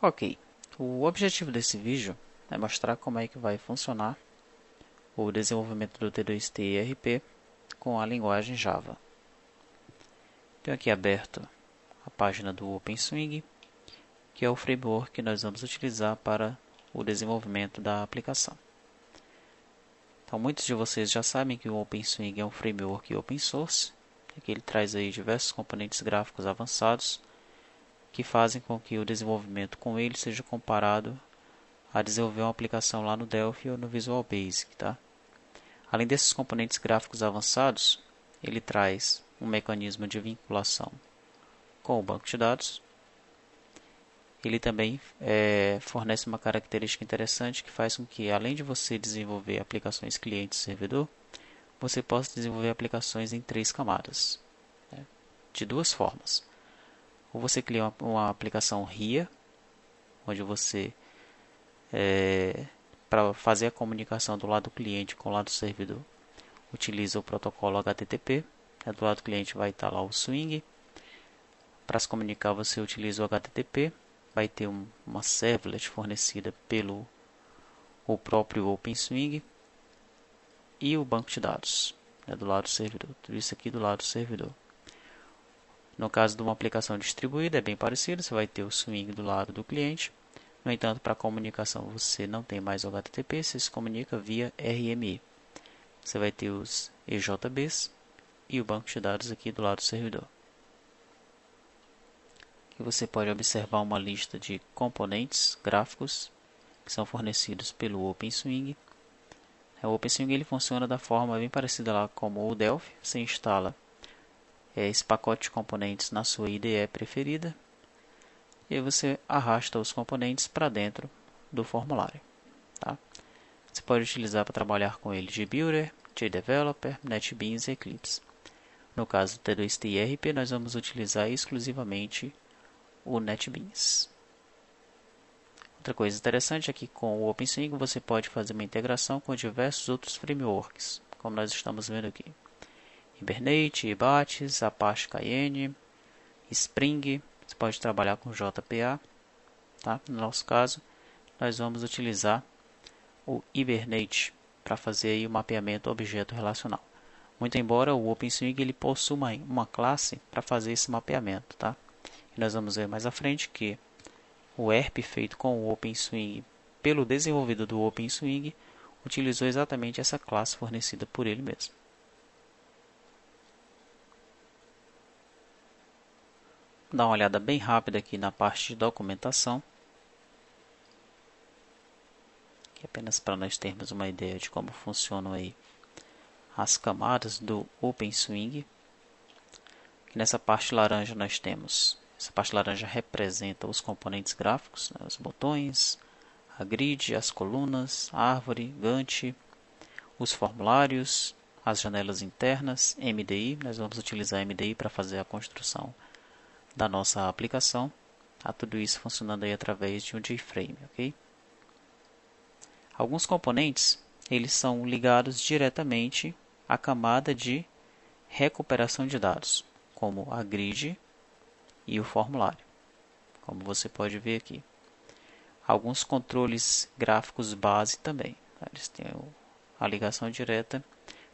Ok, o objetivo desse vídeo é mostrar como é que vai funcionar o desenvolvimento do T2T ERP com a linguagem Java. Tenho aqui aberto a página do OpenSwing, que é o framework que nós vamos utilizar para o desenvolvimento da aplicação. Então, muitos de vocês já sabem que o OpenSwing é um framework open source, que ele traz aí diversos componentes gráficos avançados que fazem com que o desenvolvimento com ele seja comparado a desenvolver uma aplicação lá no Delphi ou no Visual Basic, tá? Além desses componentes gráficos avançados, ele traz um mecanismo de vinculação com o banco de dados. Ele também fornece uma característica interessante que faz com que, além de você desenvolver aplicações cliente-servidor, você possa desenvolver aplicações em 3 camadas, né? De duas formas. Ou você cria uma aplicação RIA, onde você, para fazer a comunicação do lado do cliente com o lado do servidor, utiliza o protocolo HTTP. Do lado do cliente vai estar lá o swing. Para se comunicar, você utiliza o HTTP. Vai ter uma servlet fornecida pelo o próprio OpenSwing e o banco de dados, do lado do servidor. Tudo isso aqui do lado do servidor. No caso de uma aplicação distribuída, é bem parecido. Você vai ter o swing do lado do cliente. No entanto, para a comunicação, você não tem mais o HTTP, você se comunica via RMI. Você vai ter os EJBs e o banco de dados aqui do lado do servidor. Aqui você pode observar uma lista de componentes gráficos que são fornecidos pelo OpenSwing. O OpenSwing ele funciona da forma bem parecida lá como o Delphi. Você instala esse pacote de componentes na sua IDE preferida e aí você arrasta os componentes para dentro do formulário, tá? Você pode utilizar para trabalhar com ele JBuilder, JDeveloper, NetBeans e Eclipse. No caso do T2T ERP, nós vamos utilizar exclusivamente o NetBeans. Outra coisa interessante é que com o OpenSwing você pode fazer uma integração com diversos outros frameworks, como nós estamos vendo aqui. Hibernate, Ibates, Apache Cayenne, Spring. Você pode trabalhar com JPA, tá? No nosso caso, nós vamos utilizar o Hibernate para fazer aí o mapeamento objeto relacional. Muito embora o OpenSwing ele possua uma classe para fazer esse mapeamento, tá? E nós vamos ver mais à frente que o ERP feito com o OpenSwing pelo desenvolvedor do OpenSwing utilizou exatamente essa classe fornecida por ele mesmo. Dá uma olhada bem rápida aqui na parte de documentação, que é apenas para nós termos uma ideia de como funcionam aí as camadas do OpenSwing. Nessa parte laranja nós temos, essa parte laranja representa os componentes gráficos, né, os botões, a grid, as colunas, a árvore, Gantt, os formulários, as janelas internas, MDI. Nós vamos utilizar MDI para fazer a construção da nossa aplicação. Tá tudo isso funcionando aí através de um JFrame, ok? Alguns componentes eles são ligados diretamente à camada de recuperação de dados, como a grid e o formulário, como você pode ver aqui. Alguns controles gráficos base também, eles têm a ligação direta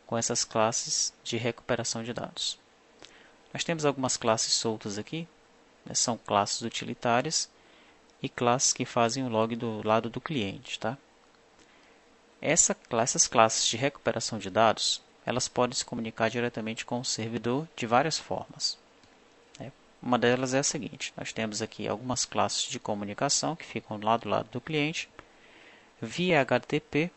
com essas classes de recuperação de dados. Nós temos algumas classes soltas aqui, né? São classes utilitárias e classes que fazem o log do lado do cliente, tá? Essas classes de recuperação de dados, elas podem se comunicar diretamente com o servidor de várias formas. Uma delas é a seguinte: nós temos aqui algumas classes de comunicação que ficam lá do lado do cliente. Via HTTP,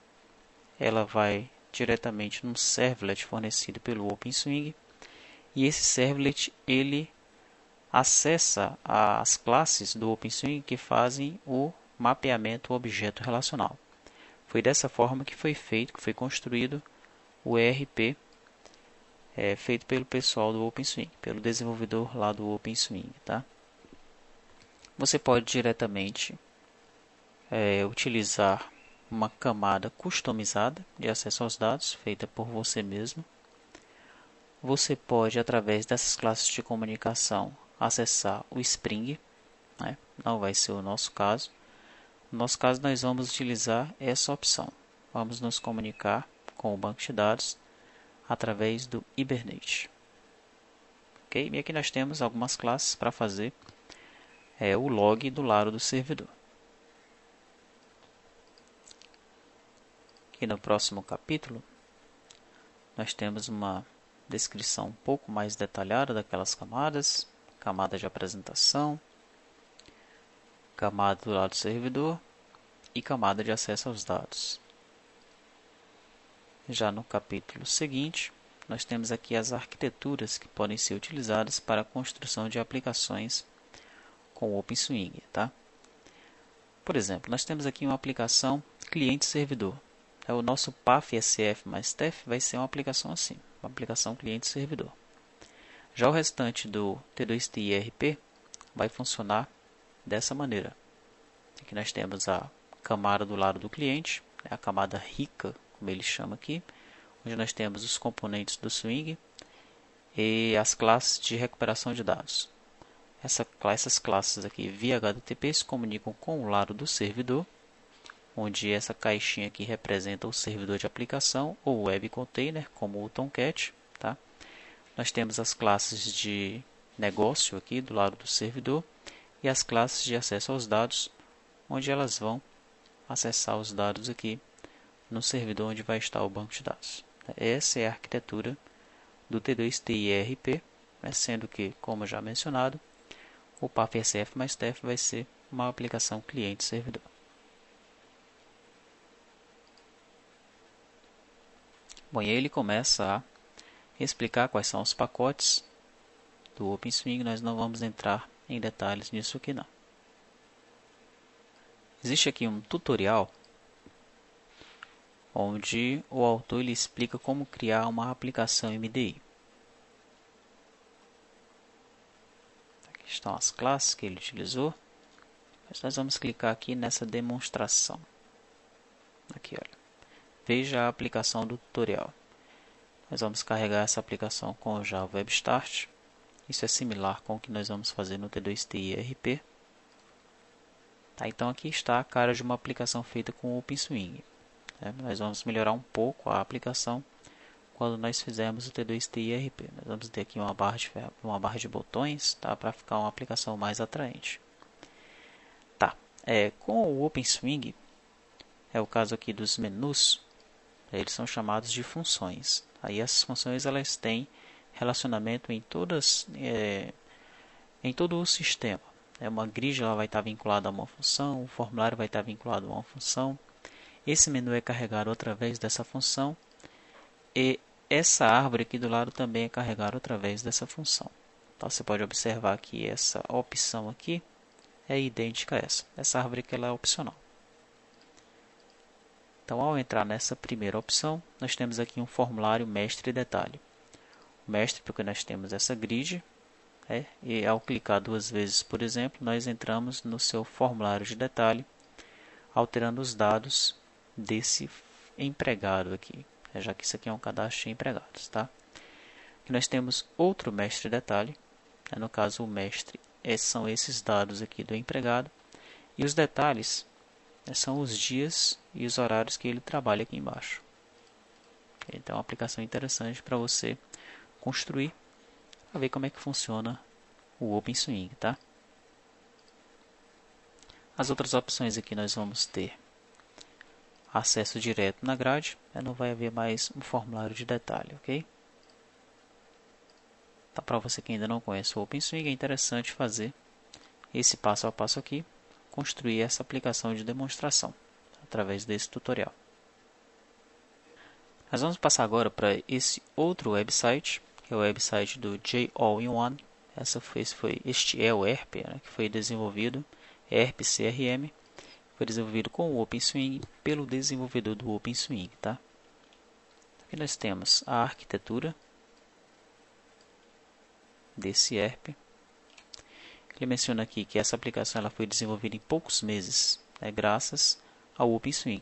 ela vai diretamente num servlet fornecido pelo OpenSwing. E esse servlet ele acessa as classes do OpenSwing que fazem o mapeamento objeto relacional. Foi dessa forma que foi construído o ERP feito pelo pessoal do OpenSwing, pelo desenvolvedor lá do OpenSwing, tá? Você pode diretamente utilizar uma camada customizada de acesso aos dados, feita por você mesmo. Você pode, através dessas classes de comunicação, acessar o Spring, né? não vai ser o nosso caso. No nosso caso, nós vamos utilizar essa opção. Vamos nos comunicar com o banco de dados através do Hibernate. Ok? E aqui nós temos algumas classes para fazer o log do lado do servidor. Aqui no próximo capítulo, nós temos uma descrição um pouco mais detalhada daquelas camadas. Camada de apresentação, camada do lado do servidor e camada de acesso aos dados. Já no capítulo seguinte, nós temos aqui as arquiteturas que podem ser utilizadas para a construção de aplicações com o OpenSwing. Tá? Por exemplo, nós temos aqui uma aplicação cliente-servidor. O nosso PAF-SF mais TEF vai ser uma aplicação assim, uma aplicação cliente-servidor. Já o restante do T2TIRP vai funcionar dessa maneira. Aqui nós temos a camada do lado do cliente, a camada rica, como ele chama aqui, onde nós temos os componentes do Swing e as classes de recuperação de dados. Essas classes aqui via HTTP se comunicam com o lado do servidor, onde essa caixinha aqui representa o servidor de aplicação ou web container, como o Tomcat. Tá? Nós temos as classes de negócio aqui do lado do servidor e as classes de acesso aos dados, onde elas vão acessar os dados aqui no servidor onde vai estar o banco de dados. Essa é a arquitetura do T2TIRP, sendo que, como já mencionado, o PAF-SF mais TEF vai ser uma aplicação cliente-servidor. Bom, e aí ele começa a explicar quais são os pacotes do OpenSwing. Nós não vamos entrar em detalhes nisso aqui não. Existe aqui um tutorial onde o autor ele explica como criar uma aplicação MDI. Aqui estão as classes que ele utilizou. Mas nós vamos clicar aqui nessa demonstração. Aqui, olha. Veja a aplicação do tutorial. Nós vamos carregar essa aplicação com o Java Web Start. Isso é similar com o que nós vamos fazer no T2TIRP. Tá, então aqui está a cara de uma aplicação feita com o OpenSwing. Nós vamos melhorar um pouco a aplicação quando nós fizermos o T2TIRP. Nós vamos ter aqui uma barra de botões, tá, para ficar uma aplicação mais atraente. Tá, com o OpenSwing, é o caso aqui dos menus, eles são chamados de funções. Aí essas funções elas têm relacionamento em todo o sistema. Uma grid ela vai estar vinculada a uma função, o formulário vai estar vinculado a uma função. Esse menu é carregado através dessa função e essa árvore aqui do lado também é carregada através dessa função. Então você pode observar que essa opção aqui é idêntica a essa. Essa árvore aqui ela é opcional. Então, ao entrar nessa primeira opção, nós temos aqui um formulário mestre e detalhe. O mestre, porque nós temos essa grid, e ao clicar duas vezes, por exemplo, nós entramos no seu formulário de detalhe, alterando os dados desse empregado aqui, já que isso aqui é um cadastro de empregados. Tá? Aqui nós temos outro mestre e detalhe, no caso o mestre são esses dados aqui do empregado, e os detalhes são os dias e os horários que ele trabalha aqui embaixo. Então é uma aplicação interessante para você construir, para ver como é que funciona o OpenSwing. Tá? As outras opções aqui nós vamos ter acesso direto na grade, não vai haver mais um formulário de detalhe, ok? Então, para você que ainda não conhece o OpenSwing, é interessante fazer esse passo a passo aqui, construir essa aplicação de demonstração através desse tutorial. Nós vamos passar agora para esse outro website, que é o website do J-All-in-One. Este é o ERP, que foi desenvolvido, ERP CRM, foi desenvolvido com o OpenSwing pelo desenvolvedor do OpenSwing. Tá? Aqui nós temos a arquitetura desse ERP. Ele menciona aqui que essa aplicação ela foi desenvolvida em poucos meses, graças ao OpenSwing,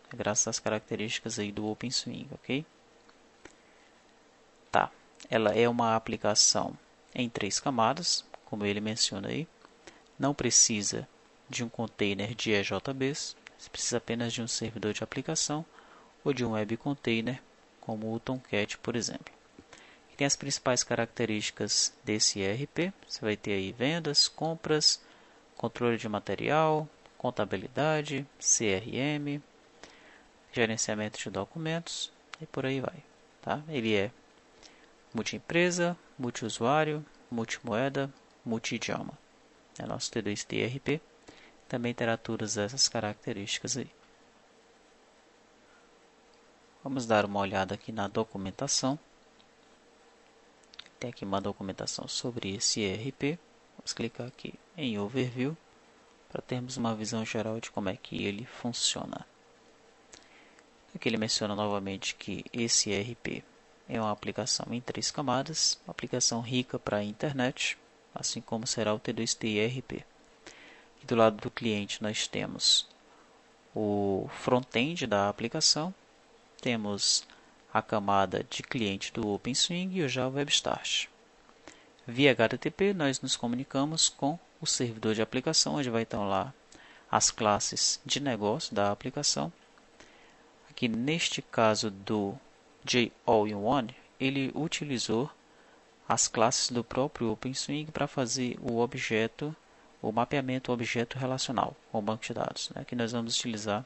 graças às características aí do OpenSwing, ok? Tá. Ela é uma aplicação em 3 camadas, como ele menciona aí. não precisa de um container de EJBs, você precisa apenas de um servidor de aplicação ou de um web container, como o Tomcat, por exemplo. E tem as principais características desse ERP. Você vai ter aí vendas, compras, controle de material, contabilidade, CRM, gerenciamento de documentos e por aí vai. Tá? Ele é multi-empresa, multi-usuário, multimoeda, multi-idioma. É nosso T2T ERP. Também terá todas essas características aí. Vamos dar uma olhada aqui na documentação. Tem aqui uma documentação sobre esse ERP. Vamos clicar aqui em Overview para termos uma visão geral de como é que ele funciona. Aqui ele menciona novamente que esse ERP é uma aplicação em 3 camadas, uma aplicação rica para a internet, assim como será o T2T ERP. E do lado do cliente nós temos o front-end da aplicação, temos a camada de cliente do OpenSwing e o Java Web Start. Via HTTP nós nos comunicamos com o servidor de aplicação, onde vai estar lá as classes de negócio da aplicação. Aqui neste caso do All-in-One, ele utilizou as classes do próprio OpenSwing para fazer o mapeamento objeto relacional com o banco de dados. Aqui nós vamos utilizar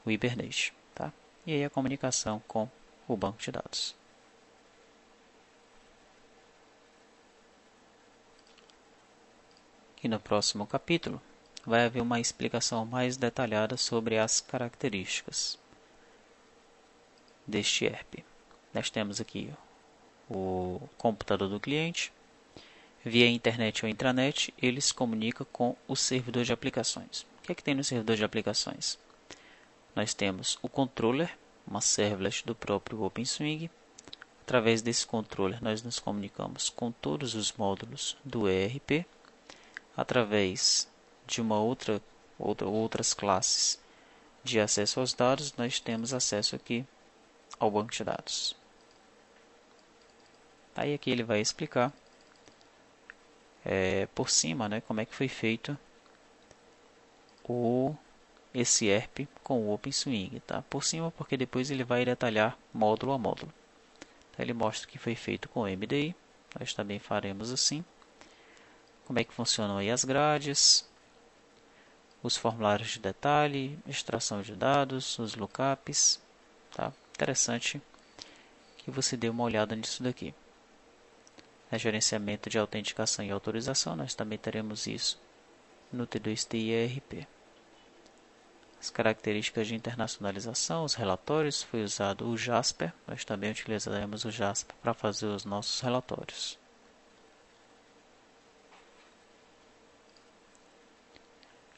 o Hibernate. Tá? E aí a comunicação com o banco de dados. E no próximo capítulo vai haver uma explicação mais detalhada sobre as características deste ERP. Nós temos aqui o computador do cliente. Via internet ou intranet, ele se comunica com o servidor de aplicações. O que é que tem no servidor de aplicações? Nós temos o controller, uma servlet do próprio OpenSwing. Através desse controller, nós nos comunicamos com todos os módulos do ERP. Através de outras classes de acesso aos dados, nós temos acesso aqui ao banco de dados. Aí aqui ele vai explicar por cima, como é que foi feito esse ERP com o OpenSwing. Tá? Por cima, porque depois ele vai detalhar módulo a módulo. Então, ele mostra que foi feito com MDI. Nós também faremos assim. Como é que funcionam aí as grades, os formulários de detalhe, extração de dados, os lookups. Tá? Interessante que você dê uma olhada nisso daqui. Gerenciamento de autenticação e autorização, nós também teremos isso no T2T ERP. As características de internacionalização, os relatórios, foi usado o Jasper, nós também utilizaremos o Jasper para fazer os nossos relatórios.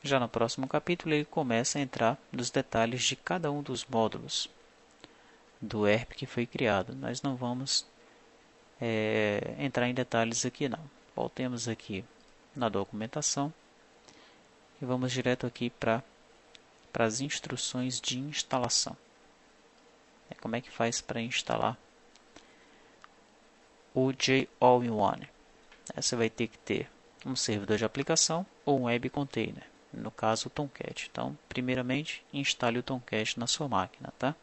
Já no próximo capítulo ele começa a entrar nos detalhes de cada um dos módulos do ERP que foi criado. Nós não vamos entrar em detalhes aqui não. Voltemos aqui na documentação e vamos direto aqui para as instruções de instalação. Como é que faz para instalar o All-in-One? Você vai ter que ter um servidor de aplicação ou um web container, no caso o Tomcat. Então, primeiramente, instale o Tomcat na sua máquina, tá?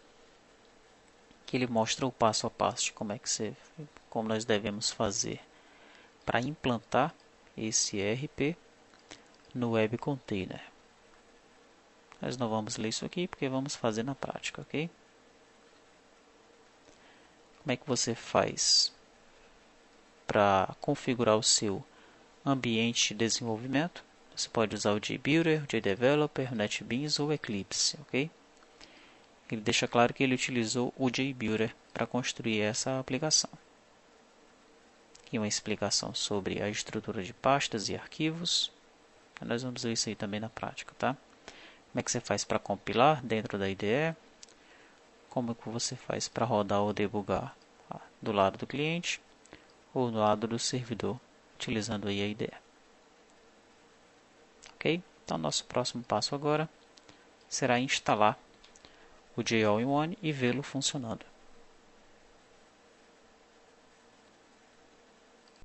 Que ele mostra o passo a passo de como nós devemos fazer para implantar esse ERP no web container. Nós não vamos ler isso aqui porque vamos fazer na prática, ok? Como é que você faz para configurar o seu ambiente de desenvolvimento? Você pode usar o JBuilder, o JDeveloper, o NetBeans ou o Eclipse, ok? Ele deixa claro que ele utilizou o JBuilder para construir essa aplicação. Aqui uma explicação sobre a estrutura de pastas e arquivos. Nós vamos ver isso aí também na prática, tá? Como é que você faz para compilar dentro da IDE? Como é que você faz para rodar ou debugar do lado do cliente ou do lado do servidor, utilizando aí a IDE. Ok? Então, nosso próximo passo agora será instalar o All-in-One e vê-lo funcionando.